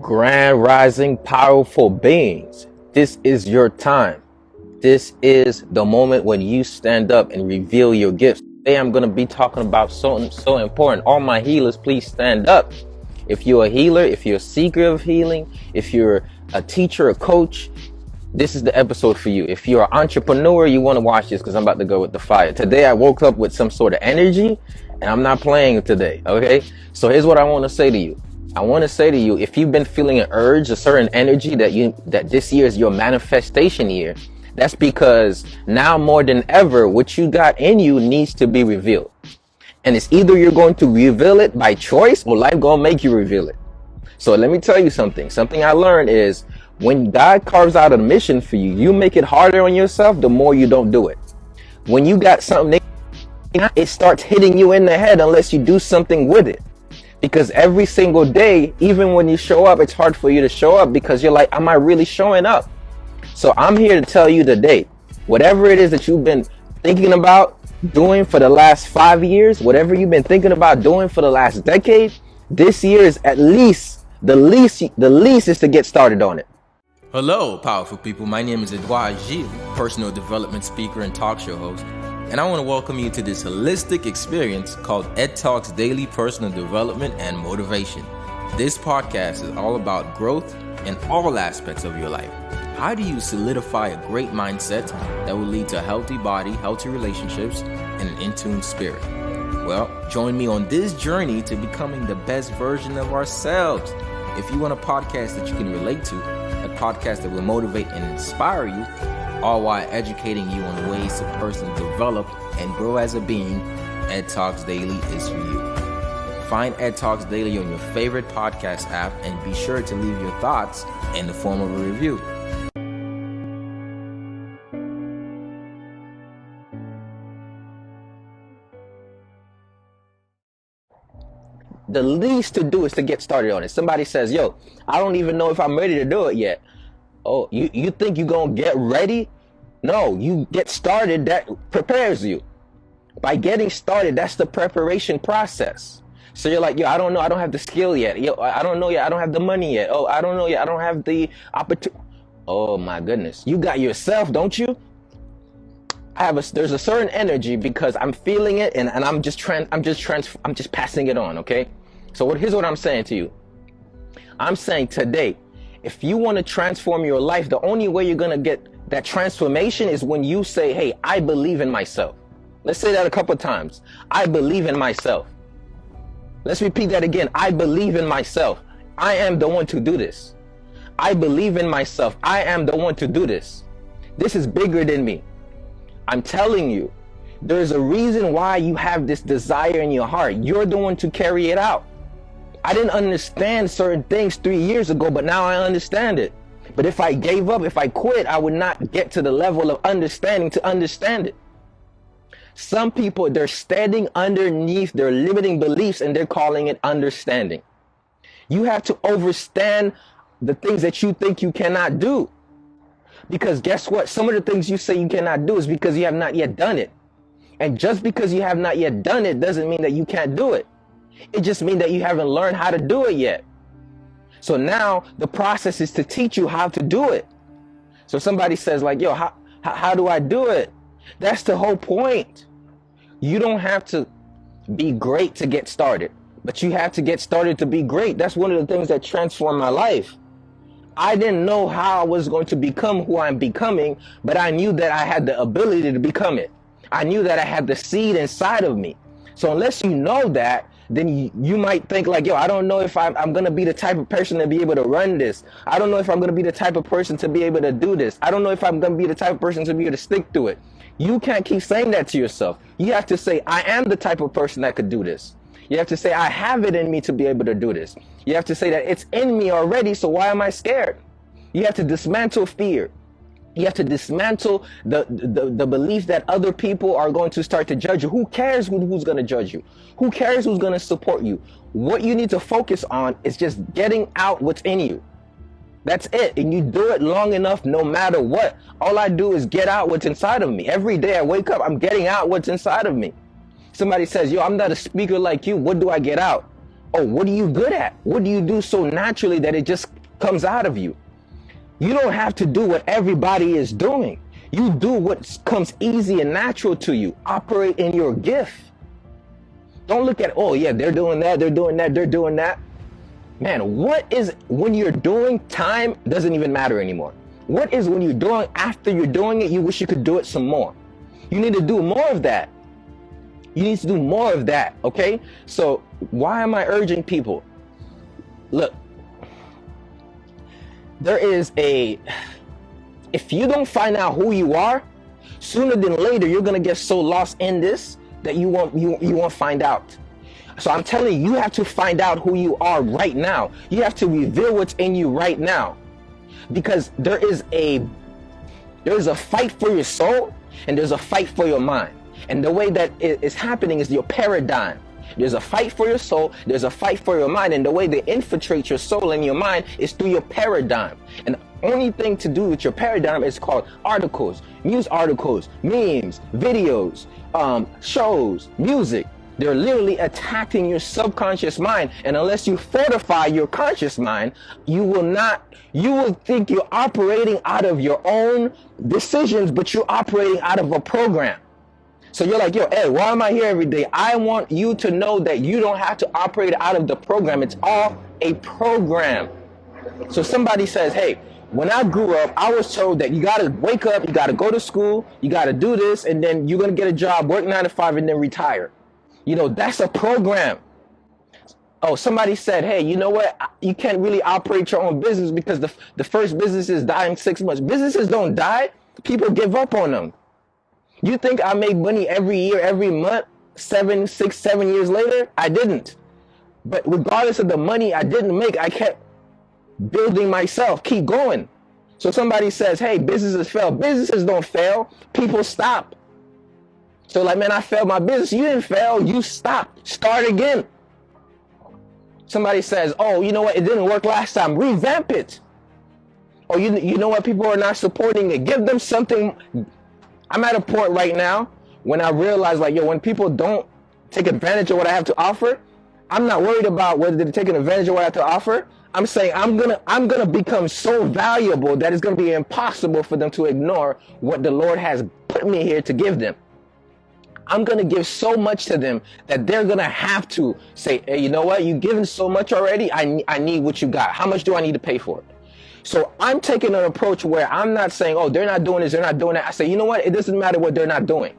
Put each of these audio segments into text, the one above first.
Grand rising, powerful beings. This is your time. This is the moment when you stand up and reveal your gifts. Today I'm going to be talking about something so important. All my healers, please stand up. If you're a healer, if you're a seeker of healing, if you're a teacher, a coach, this is the episode for you. If you're an entrepreneur, you want to watch this because I'm about to go with the fire. Today I woke up with some sort of energy and I'm not playing today, okay? So here's what I want to say to you. I want to say to you, if you've been feeling an urge, a certain energy that this year is your manifestation year, that's because now more than ever, what you got in you needs to be revealed. And it's either you're going to reveal it by choice or life gonna make you reveal it. So let me tell you something. Something I learned is when God carves out a mission for you, you make it harder on yourself, the more you don't do it. When you got something, it starts hitting you in the head unless you do something with it. Because every single day, even when you show up, it's hard for you to show up because you're like, am I really showing up? So I'm here to tell you today, whatever it is that you've been thinking about doing for the last 5 years, whatever you've been thinking about doing for the last decade, this year is at least, the least is to get started on it. Hello, powerful people. My name is Edouard Gilles, personal development speaker and talk show host. And I want to welcome you to this holistic experience called Ed Talks Daily Personal Development and Motivation. This podcast is all about growth in all aspects of your life. How do you solidify a great mindset that will lead to a healthy body, healthy relationships, and an in-tune spirit? Well, join me on this journey to becoming the best version of ourselves. If you want a podcast that you can relate to, a podcast that will motivate and inspire you, all while educating you on ways to personally develop and grow as a being, Ed Talks Daily is for you. Find Ed Talks Daily on your favorite podcast app and be sure to leave your thoughts in the form of a review. The least to do is to get started on it. Somebody says, yo, I don't even know if I'm ready to do it yet. Oh, you think you're going to get ready? No, you get started. That prepares you. By getting started, that's the preparation process. So you're like, yo, I don't know. I don't have the skill yet. Yo, I don't know yet. I don't have the money yet. Oh, I don't know yet. I don't have the opportunity. Oh my goodness. You got yourself, don't you? There's a certain energy because I'm feeling it and I'm just passing it on. Okay. So here's what I'm saying to you. I'm saying today, if you want to transform your life, the only way you're going to get that transformation is when you say, hey, I believe in myself. Let's say that a couple of times. I believe in myself. Let's repeat that again. I believe in myself. I am the one to do this. I believe in myself. I am the one to do this. This is bigger than me. I'm telling you, there's a reason why you have this desire in your heart. You're the one to carry it out. I didn't understand certain things 3 years ago, but now I understand it. But if I gave up, if I quit, I would not get to the level of understanding to understand it. Some people, they're standing underneath their limiting beliefs and they're calling it understanding. You have to understand the things that you think you cannot do. Because guess what? Some of the things you say you cannot do is because you have not yet done it. And just because you have not yet done it doesn't mean that you can't do it. It just means that you haven't learned how to do it yet. So now the process is to teach you how to do it. So somebody says like, yo, how do I do it? That's the whole point. You don't have to be great to get started, but you have to get started to be great. That's one of the things that transformed my life. I didn't know how I was going to become who I'm becoming, but I knew that I had the ability to become it. I knew that I had the seed inside of me. So unless you know that, then you might think like, yo, I don't know if I'm going to be the type of person to be able to run this. I don't know if I'm going to be the type of person to be able to do this. I don't know if I'm going to be the type of person to be able to stick to it. You can't keep saying that to yourself. You have to say, I am the type of person that could do this. You have to say, I have it in me to be able to do this. You have to say that it's in me already, so why am I scared? You have to dismantle fear. You have to dismantle the belief that other people are going to start to judge you. Who cares who's going to judge you? Who cares who's going to support you? What you need to focus on is just getting out what's in you. That's it. And you do it long enough, no matter what. All I do is get out what's inside of me. Every day I wake up, I'm getting out what's inside of me. Somebody says, yo, I'm not a speaker like you. What do I get out? Oh, what are you good at? What do you do so naturally that it just comes out of you? You don't have to do what everybody is doing. You do what comes easy and natural to you. Operate in your gift. Don't look at, oh yeah, they're doing that, they're doing that, they're doing that. Man, what is when you're doing, time doesn't even matter anymore. What is when you're doing, after you're doing it, you wish you could do it some more. You need to do more of that. You need to do more of that, okay? So why am I urging people? Look, if you don't find out who you are, sooner than later, you're gonna get so lost in this that you won't find out. So I'm telling you, you have to find out who you are right now. You have to reveal what's in you right now. Because there's a fight for your soul and there's a fight for your mind. And the way that it is happening is your paradigm. There's a fight for your soul, there's a fight for your mind, and the way they infiltrate your soul and your mind is through your paradigm. And the only thing to do with your paradigm is called articles, news articles, memes, videos, shows, music. They're literally attacking your subconscious mind, and unless you fortify your conscious mind, you will think you're operating out of your own decisions, but you're operating out of a program. So you're like, yo, Ed, why am I here every day? I want you to know that you don't have to operate out of the program. It's all a program. So somebody says, hey, when I grew up, I was told that you got to wake up, you got to go to school, you got to do this, and then you're going to get a job, work 9 to 5, and then retire. You know, that's a program. Oh, somebody said, hey, you know what? You can't really operate your own business because the first business is dying 6 months. Businesses don't die. People give up on them. You think I made money every year, every month, 7 years later? I didn't. But regardless of the money I didn't make, I kept building myself, keep going. So somebody says, hey, businesses fail. Businesses don't fail. People stop. So like, man, I failed my business. You didn't fail. You stopped. Start again. Somebody says, oh, you know what? It didn't work last time. Revamp it. Oh, you know what? People are not supporting it. Give them something. I'm at a point right now when I realize, like, yo, when people don't take advantage of what I have to offer, I'm not worried about whether they're taking advantage of what I have to offer. I'm saying I'm gonna become so valuable that it's gonna be impossible for them to ignore what the Lord has put me here to give them. I'm gonna give so much to them that they're gonna have to say, hey, you know what? You've given so much already. I need what you got. How much do I need to pay for it? So I'm taking an approach where I'm not saying, oh, they're not doing this, they're not doing that. I say, you know what? It doesn't matter what they're not doing.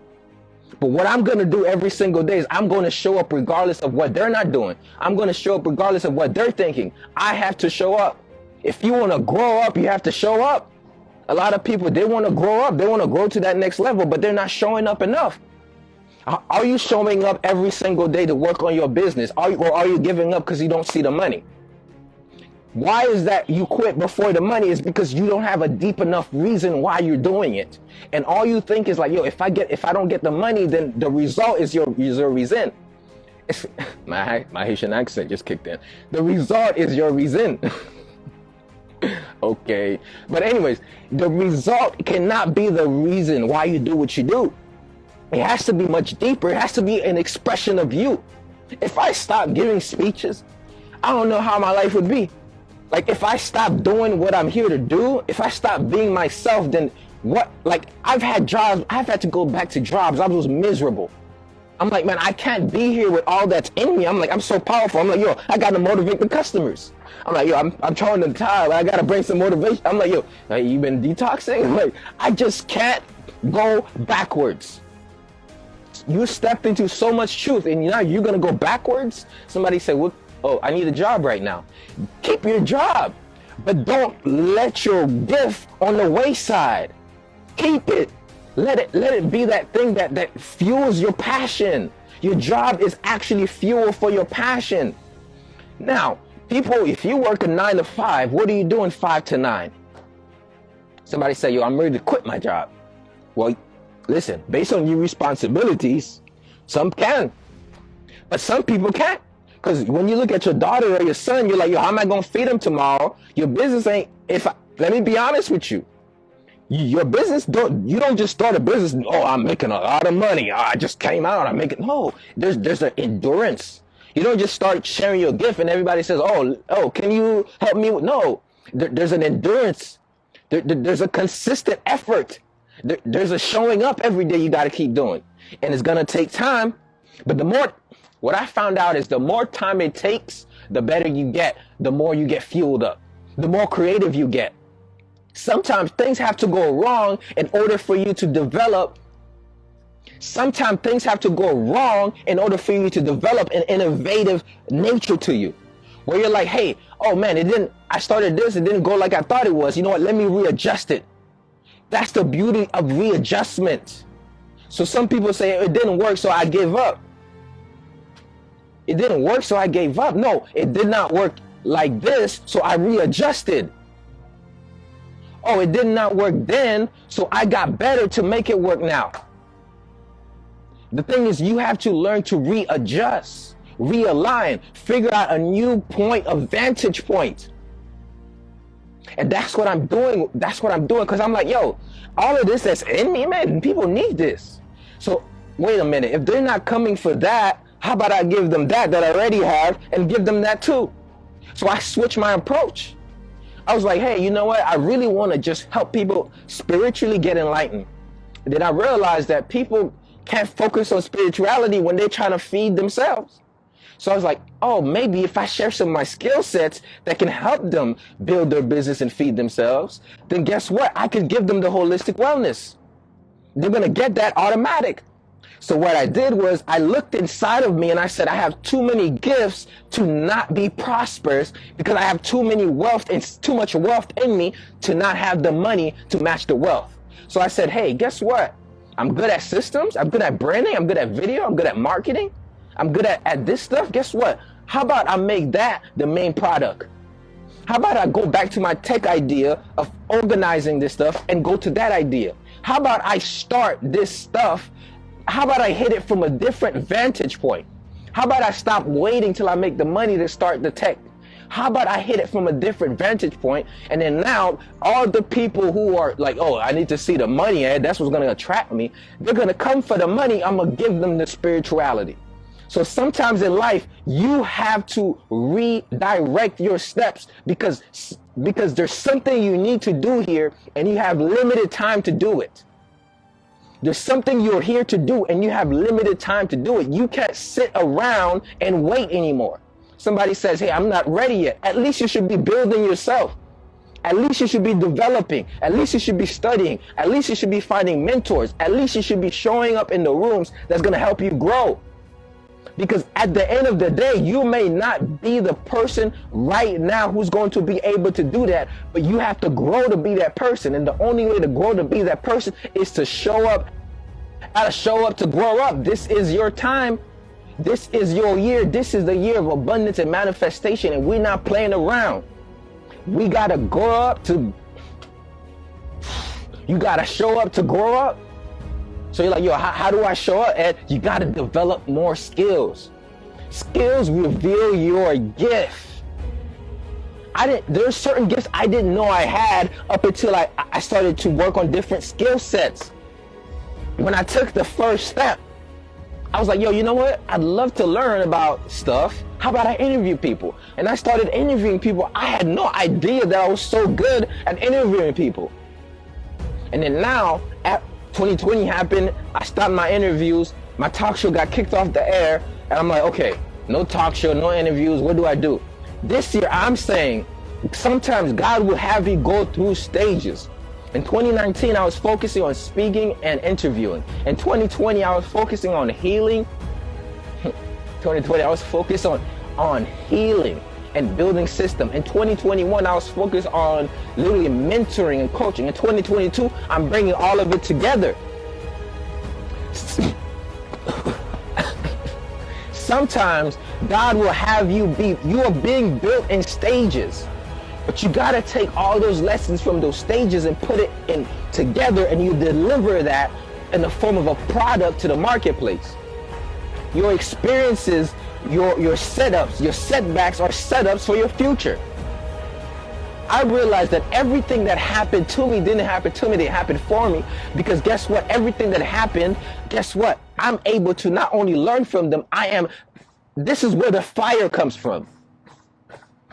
But what I'm going to do every single day is I'm going to show up regardless of what they're not doing. I'm going to show up regardless of what they're thinking. I have to show up. If you want to grow up, you have to show up. A lot of people, they want to grow up. They want to grow to that next level, but they're not showing up enough. Are you showing up every single day to work on your business? Or are you giving up because you don't see the money? Why is that you quit before the money? Is because you don't have a deep enough reason why you're doing it. And all you think is like, yo, if I don't get the money, then the result is your reason. My Haitian accent just kicked in. The result is your reason. Okay. But anyways, the result cannot be the reason why you do what you do. It has to be much deeper. It has to be an expression of you. If I stop giving speeches, I don't know how my life would be. Like, if I stop doing what I'm here to do, if I stop being myself, then what? Like, I've had jobs, I've had to go back to jobs. I was miserable. I'm like, man, I can't be here with all that's in me. I'm like, I'm so powerful. I'm like, yo, I got to motivate the customers. I'm like, yo, I'm trying to tire. I got to bring some motivation. I'm like, yo, you been detoxing? I'm like, I just can't go backwards. You stepped into so much truth, and now you're going to go backwards? Somebody said, well, oh, I need a job right now. Keep your job, but don't let your gift on the wayside. Keep it. Let it be that thing that fuels your passion. Your job is actually fuel for your passion. Now, people, if you work a 9 to 5, what are you doing 5 to 9? Somebody say, yo, I'm ready to quit my job. Well, listen, based on your responsibilities, some can, but some people can't. Because when you look at your daughter or your son, you're like, yo, how am I going to feed them tomorrow? Your business ain't, let me be honest with you. Your business, you don't just start a business, oh, I'm making a lot of money. I just came out, I'm making, no, there's an endurance. You don't just start sharing your gift and everybody says, oh, can you help me? No, there's an endurance. There's a consistent effort. There's a showing up every day you got to keep doing. And it's going to take time. But what I found out is the more time it takes, the better you get, the more you get fueled up, the more creative you get. Sometimes things have to go wrong in order for you to develop. Sometimes things have to go wrong in order for you to develop an innovative nature to you. Where you're like, hey, oh man, I started this, it didn't go like I thought it was. You know what, let me readjust it. That's the beauty of readjustment. So some people say it didn't work, so I gave up. It didn't work, so I gave up. No, it did not work like this, so I readjusted. Oh, it did not work then, so I got better to make it work now. The thing is, you have to learn to readjust, realign, figure out a new point of vantage point. And that's what I'm doing. That's what I'm doing, because I'm like, yo, all of this that's in me, man, people need this. So wait a minute, if they're not coming for that, how about I give them that I already have and give them that too? So I switched my approach. I was like, hey, you know what? I really want to just help people spiritually get enlightened. And then I realized that people can't focus on spirituality when they're trying to feed themselves. So I was like, oh, maybe if I share some of my skill sets that can help them build their business and feed themselves, then guess what? I could give them the holistic wellness. They're going to get that automatic. So what I did was I looked inside of me and I said, I have too many gifts to not be prosperous because I have too much wealth in me to not have the money to match the wealth. So I said, hey, guess what? I'm good at systems. I'm good at branding. I'm good at video. I'm good at marketing. I'm good at this stuff. Guess what? How about I make that the main product? How about I go back to my tech idea of organizing this stuff and go to that idea? How about I start this stuff? How about I hit it from a different vantage point? How about I stop waiting till I make the money to start the tech? How about I hit it from a different vantage point? And then now all the people who are like, oh, I need to see the money, Ed, that's what's going to attract me. They're going to come for the money. I'm going to give them the spirituality. So sometimes in life, you have to redirect your steps because there's something you need to do here and you have limited time to do it. There's something you're here to do and you have limited time to do it. You can't sit around and wait anymore. Somebody says, hey, I'm not ready yet. At least you should be building yourself. At least you should be developing. At least you should be studying. At least you should be finding mentors. At least you should be showing up in the rooms that's going to help you grow. Because at the end of the day, you may not be the person right now who's going to be able to do that, but you have to grow to be that person. And the only way to grow to be that person is to show up. How to show up to grow up. This is your time. This is your year. This is the year of abundance and manifestation, and we're not playing around. We got to grow up to, you got to show up to grow up. So you're like, yo, how do I show up? And you got to develop more skills. Skills reveal your gift. There's certain gifts I didn't know I had up until I started to work on different skill sets. When I took the first step, I was like, yo, you know what? I'd love to learn about stuff. How about I interview people? And I started interviewing people. I had no idea that I was so good at interviewing people. And then now, 2020 happened, I stopped my interviews, my talk show got kicked off the air, and I'm like, okay, no talk show, no interviews, what do I do? This year, I'm saying, sometimes God will have you go through stages. In 2019, I was focusing on speaking and interviewing. In 2020, I was focusing on healing. 2020, I was focused on healing and building system. In 2021, I was focused on literally mentoring and coaching. In 2022, I'm bringing all of it together. Sometimes God will have you are being built in stages. But you got to take all those lessons from those stages and put it in together, and you deliver that in the form of a product to the marketplace. Your experiences, your setups, your setbacks are setups for your future. I realized that everything that happened to me didn't happen to me, they happened for me. Because guess what? Everything that happened, guess what? I'm able to not only learn from them, I am this is where the fire comes from.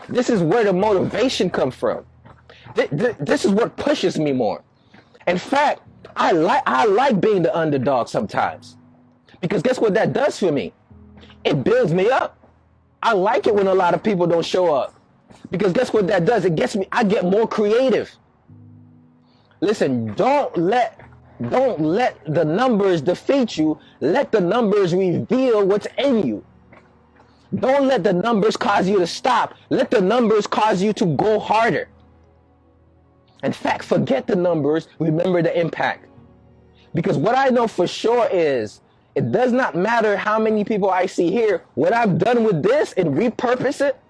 This is where the motivation comes from. This is what pushes me more. In fact, I like being the underdog sometimes, because guess what that does for me? It builds me up. I like it when a lot of people don't show up, because guess what that does? I get more creative. Listen, don't let the numbers defeat you. Let the numbers reveal what's in you. Don't let the numbers cause you to stop. Let the numbers cause you to go harder. In fact, forget the numbers, remember the impact. Because what I know for sure is, it does not matter how many people I see here. When I've done with this and repurpose it,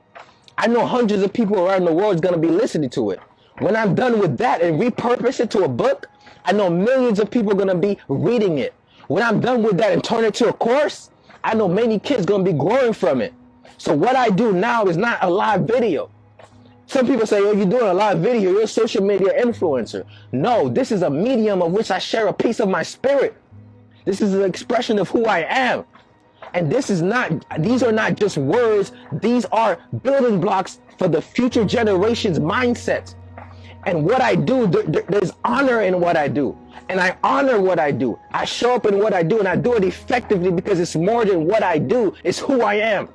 I know hundreds of people around the world is going to be listening to it. When I'm done with that and repurpose it to a book, I know millions of people are going to be reading it. When I'm done with that and turn it to a course, I know many kids going to be growing from it. So what I do now is not a live video. Some people say, oh, you're doing a live video, you're a social media influencer. No, this is a medium of which I share a piece of my spirit. This is an expression of who I am. And these are not just words, these are building blocks for the future generation's mindset. And what I do, there's honor in what I do. And I honor what I do. I show up in what I do, and I do it effectively because it's more than what I do, it's who I am.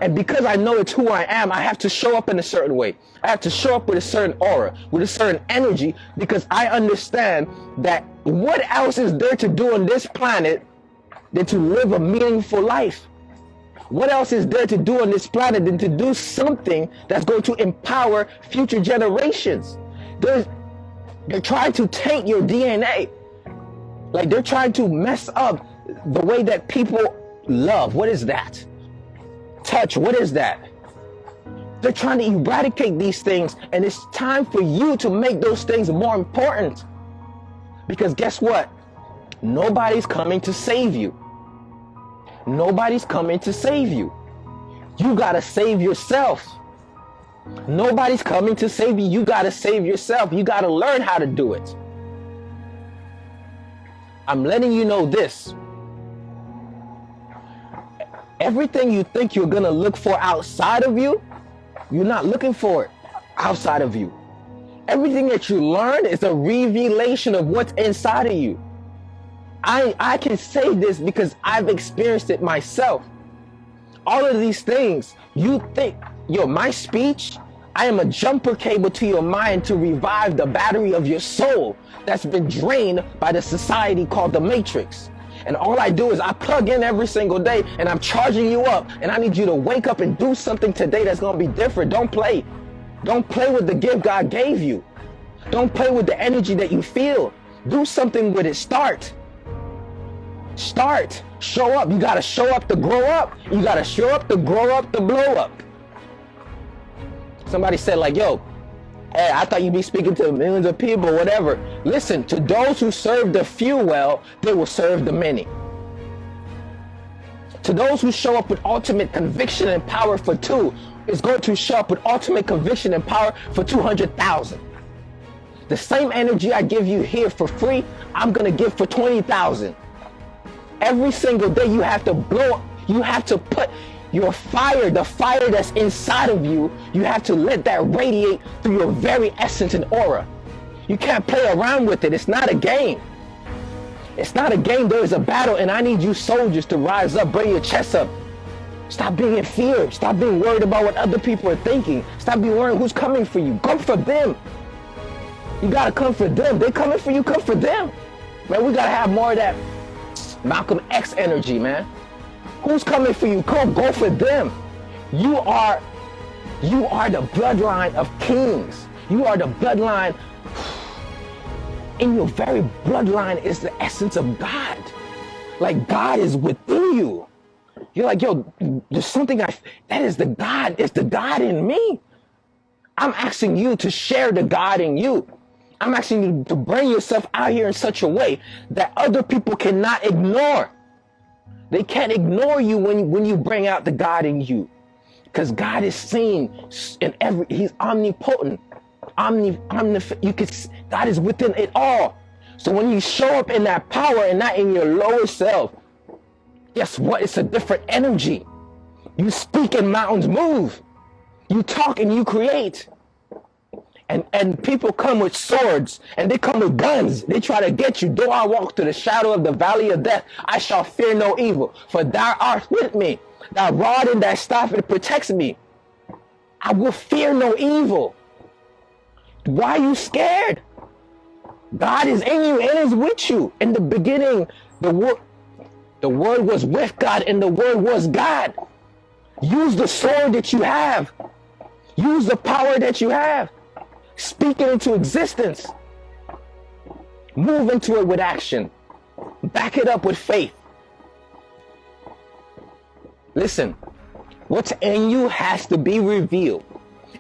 And because I know it's who I am, I have to show up in a certain way. I have to show up with a certain aura, with a certain energy, because I understand that what else is there to do on this planet than to live a meaningful life? What else is there to do on this planet than to do something that's going to empower future generations? They're trying to taint your DNA. Like, they're trying to mess up the way that people love. What is that? Touch, what is that? They're trying to eradicate these things, and it's time for you to make those things more important. Because guess what? Nobody's coming to save you. Nobody's coming to save you. You gotta save yourself. Nobody's coming to save you. You gotta save yourself. You gotta learn how to do it. I'm letting you know this. Everything you think you're gonna look for outside of you, you're not looking for it outside of you. Everything that you learn is a revelation of what's inside of you. I can say this because I've experienced it myself. All of these things, you think, my speech, I am a jumper cable to your mind to revive the battery of your soul that's been drained by the society called the Matrix. And all I do is I plug in every single day, and I'm charging you up, and I need you to wake up and do something today that's going to be different. Don't play. Don't play with the gift God gave you. Don't play with the energy that you feel. Do something with it. Start. Show up. You got to show up to grow up. You got to show up to grow up to blow up. Somebody said, like, yo, hey, I thought you'd be speaking to millions of people, whatever. Listen, to those who serve the few well, they will serve the many. To those who show up with ultimate conviction and power for two, is going to show up with ultimate conviction and power for 200,000. The same energy I give you here for free, I'm going to give for 20,000. Every single day you have to blow, you have to put your fire, the fire that's inside of you, you have to let that radiate through your very essence and aura. You can't play around with it. It's not a game. It's not a game. There is a battle, and I need you soldiers to rise up, bring your chest up. Stop being in fear. Stop being worried about what other people are thinking. Stop being worried who's coming for you. Come for them. You gotta come for them. They coming for you, come for them. Man, we gotta have more of that Malcolm X energy, man. Who's coming for you? Come, go for them. You are the bloodline of kings. You are the bloodline. In your very bloodline is the essence of God. Like, God is within you. You're like, yo, there's something that is the God. It's the God in me. I'm asking you to share the God in you. I'm asking you to bring yourself out here in such a way that other people cannot ignore. They can't ignore you when you bring out the God in you. Because God is seen in he's omnipotent. God is within it all. So when you show up in that power and not in your lower self, guess what? It's a different energy. You speak and mountains move. You talk and you create. And people come with swords and they come with guns. They try to get you. Though I walk through the shadow of the valley of death, I shall fear no evil. For thou art with me. Thy rod and thy staff, it protects me. I will fear no evil. Why are you scared? God is in you and is with you. In the beginning, the word was with God and the word was God. Use the sword that you have. Use the power that you have. Speak it into existence. Move into it with action. Back it up with faith. Listen, what's in you has to be revealed.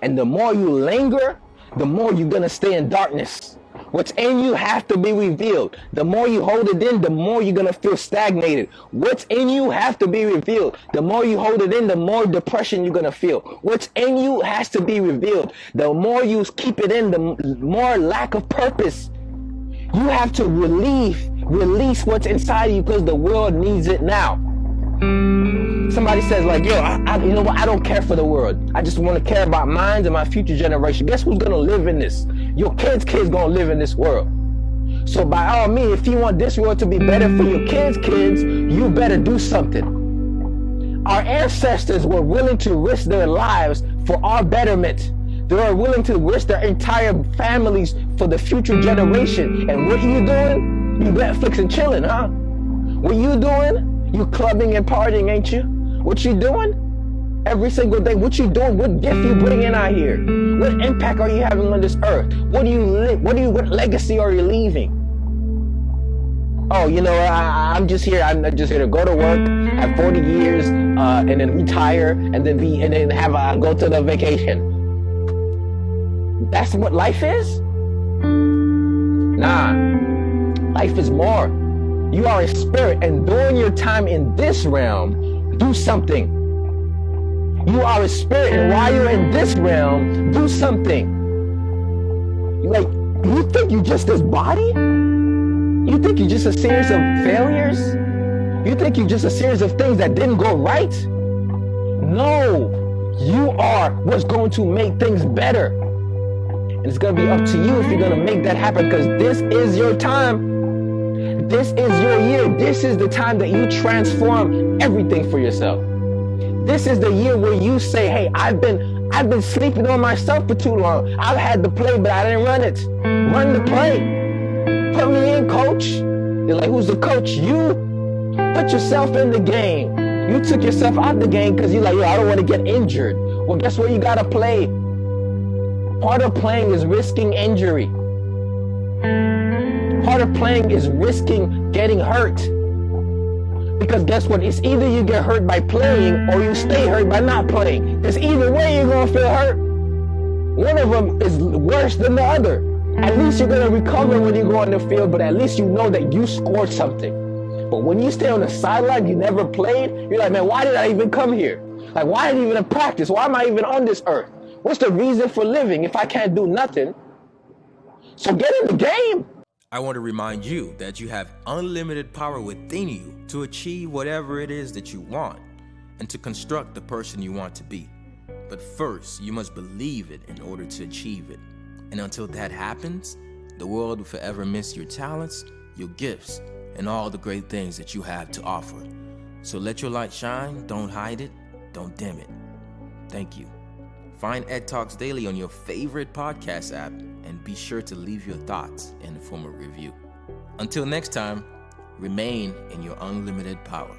And the more you linger, the more you're going to stay in darkness. What's in you has to be revealed. The more you hold it in, the more you're going to feel stagnated. What's in you has to be revealed. The more you hold it in, the more depression you're going to feel. What's in you has to be revealed. The more you keep it in, the more lack of purpose. You have to release what's inside you because the world needs it now. Somebody says like, yo, you know what? I don't care for the world. I just want to care about mine and my future generation. Guess who's going to live in this? Your kids going to live in this world. So by all means, if you want this world to be better for your kids, you better do something. Our ancestors were willing to risk their lives for our betterment. They were willing to risk their entire families for the future generation. And what are you doing? You Netflix and chilling, huh? What you doing? You clubbing and partying, ain't you? What you doing? Every single day, what you doing? What gift you bringing out here? What impact are you having on this earth? What legacy are you leaving? Oh, you know, I'm just here to go to work, have 40 years, and then retire, and then go to the vacation. That's what life is? Nah, life is more. You are a spirit, and during your time in this realm, do something. You are a spirit, and while you're in this realm, do something. You think you're just this body? You think you're just a series of failures? You think you're just a series of things that didn't go right? No, you are what's going to make things better. And it's going to be up to you if you're going to make that happen, because this is your time. This is your year. This is the time that you transform everything for yourself. This is the year where you say, hey, I've been sleeping on myself for too long. I've had the play, but I didn't run it. Run the play. Put me in, coach. You're like, who's the coach? You. Put yourself in the game. You took yourself out the game because you're like, yo, I don't want to get injured. Well, guess what? You got to play. Part of playing is risking injury. Part of playing is risking getting hurt. Because guess what? It's either you get hurt by playing or you stay hurt by not playing. Because either way, you're going to feel hurt. One of them is worse than the other. At least you're going to recover when you go on the field, but at least you know that you scored something. But when you stay on the sideline, you never played, you're like, man, why did I even come here? Like, why did I even practice? Why am I even on this earth? What's the reason for living if I can't do nothing? So get in the game. I want to remind you that you have unlimited power within you to achieve whatever it is that you want and to construct the person you want to be. But first, you must believe it in order to achieve it. And until that happens, the world will forever miss your talents, your gifts, and all the great things that you have to offer. So let your light shine, don't hide it, don't dim it. Thank you. Find Ed Talks Daily on your favorite podcast app and be sure to leave your thoughts in the form of review. Until next time, remain in your unlimited power.